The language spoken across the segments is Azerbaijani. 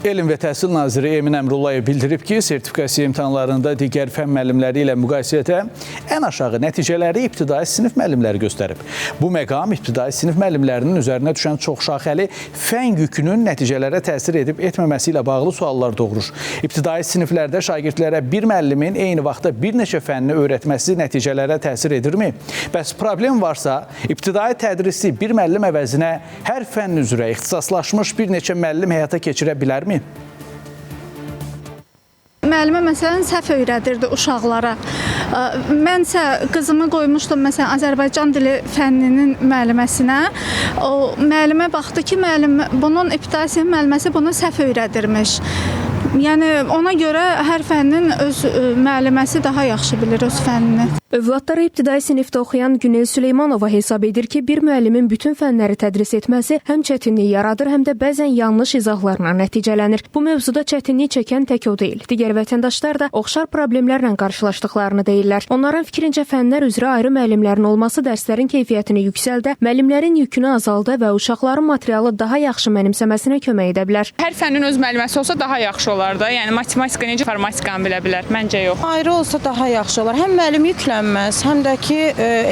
Elm və Təhsil Naziri Emin Əmrullayev bildirib ki, sertifikasiya imtahanlarında digər fən müəllimləri ilə müqayisədə ən aşağı nəticələri ibtidai sinif müəllimləri göstərib. Bu məqam ibtidai sinif müəllimlərinin üzərinə düşən çoxşaxəli fən yükünün nəticələrə təsir edib etməməsi ilə bağlı suallar doğurur. İbtidai siniflərdə şagirdlərə bir müəllimin eyni vaxtda bir neçə fənni öyrətməsi nəticələrə təsir edirmi? Bəs problem varsa, ibtidai tədrisi bir müəllim əvəzinə hər fənn üzrə ixtisaslaşmış bir neçə müəllim həyata keçirə bilərmi? Müəllimə məsələn səhv öyrədirdi uşaqlara. Mənsə qızımı qoymuşdum məsələn Azərbaycan dili fənninin müəlliməsinə. O müəllimə baxdı ki, bunun ibtidai sinif müəlliməsi bunu səhv öyrədirmiş. Yəni ona görə hər fənnin öz müəlliməsi daha yaxşı bilir öz fənnini. Övladları ibtidai sinifdə oxuyan Günel Süleymanova hesab edir ki, bir müəllimin bütün fənləri tədris etməsi həm çətinlik yaradır, həm də bəzən yanlış izahlarla nəticələnir. Bu mövzuda çətinlik çəkən tək o deyil. Digər vətəndaşlar da oxşar problemlərlə qarşılaşdıqlarını deyirlər. Onların fikrincə fənlər üzrə ayrı müəllimlərin olması dərslərin keyfiyyətini yüksəldə, müəllimlərin yükünü azalda və uşaqların materialı daha yaxşı mənimsəməsinə kömək edə bilər. Hər fənnin öz müəlliməsi olsa daha yaxşı olar da. Yəni matematika necə informatikanı bilə bilər? Məncə yox. Ayrı olsa daha yaxşı olar. Həm müəllim yüklənməz, həm də ki,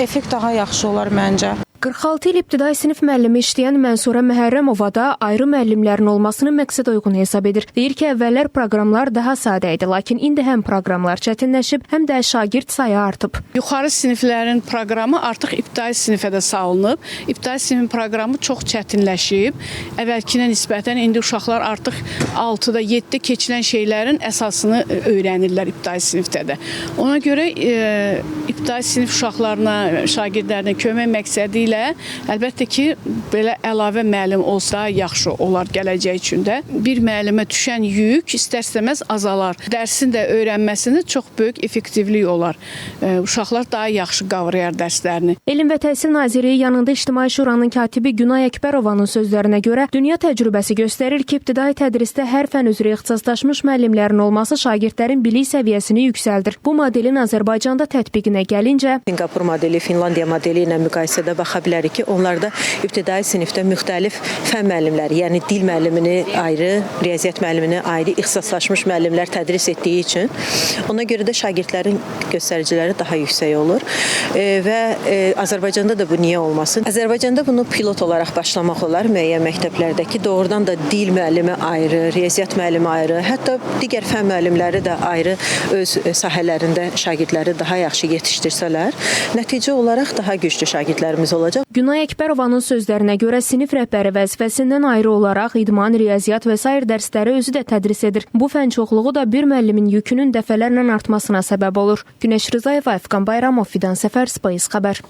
effekt daha yaxşı olar məncə. 46 il ibtidai sinif müəllimi işləyən Mənsurə Məhərrəmova da ayrı müəllimlərin olmasını məqsəd uyğun hesab edir. Deyir ki, əvvəllər proqramlar daha sadə idi, lakin indi həm proqramlar çətinləşib, həm də şagird sayı artıb. Yuxarı siniflərin proqramı artıq ibtidai sinifə də salınıb. İbtidai sinifin proqramı çox çətinləşib. Əvvəlkinə nisbətən indi uşaqlar artıq 6-da, 7-də keçilən şeylərin əsasını öyrənirlər ibtidai sinifdə də. Ona görə ibtidai sinif uşaqlarına, şagirdlərinə kömək məqsədi əlbəttə ki, belə əlavə müəllim olsa yaxşı olar gələcək üçün də. Bir müəllimə düşən yük istər-istəməz azalar. Dərsin də öyrənməsində çox böyük effektivlik olar. Uşaqlar daha yaxşı qavrayar dərslərini. Elm və Təhsil Naziri yanında İctimai Şuranın katibi Günay Əkbərovanın sözlərinə görə dünya təcrübəsi göstərir ki, ibtidai tədrisdə hər fən üzrə ixtisaslaşmış müəllimlərin olması şagirdlərin bilik səviyyəsini yüksəldir. Bu modelin Azərbaycanda tətbiqinə gəlincə, Singapur modeli, Finlandiya modeli ilə müqayisədə baxa bilərik ki, onlarda ibtidai sinifdə müxtəlif fən müəllimləri, yəni dil müəllimini ayrı, riyaziyyat müəllimini ayrı, ixtisaslaşmış müəllimlər tədris etdiyi üçün ona görə də şagirdlərin göstəriciləri daha yüksək olur və Azərbaycanda da bu niyə olmasın? Azərbaycanda bunu pilot olaraq başlamaq olar müəyyən məktəblərdə ki, doğrudan da dil müəllimi ayrı, riyaziyyat müəllimi ayrı, hətta digər fən müəllimləri də ayrı öz sahələrində şagirdləri daha yaxşı yetişdirsələr, nəticə olaraq daha güclü şagirdlərimiz olacaq. Günay Əkbərovanın sözlərinə görə sinif rəhbəri vəzifəsindən ayrı olaraq idman, riyaziyyat və sair dərsləri özü də tədris edir. Bu fən çoxluğu da bir müəllimin yükünün dəfələrlə artmasına səbəb olur. Günəş Rzayeva, Əfqan Bayramov, Fidan Səfər, Space xəbər.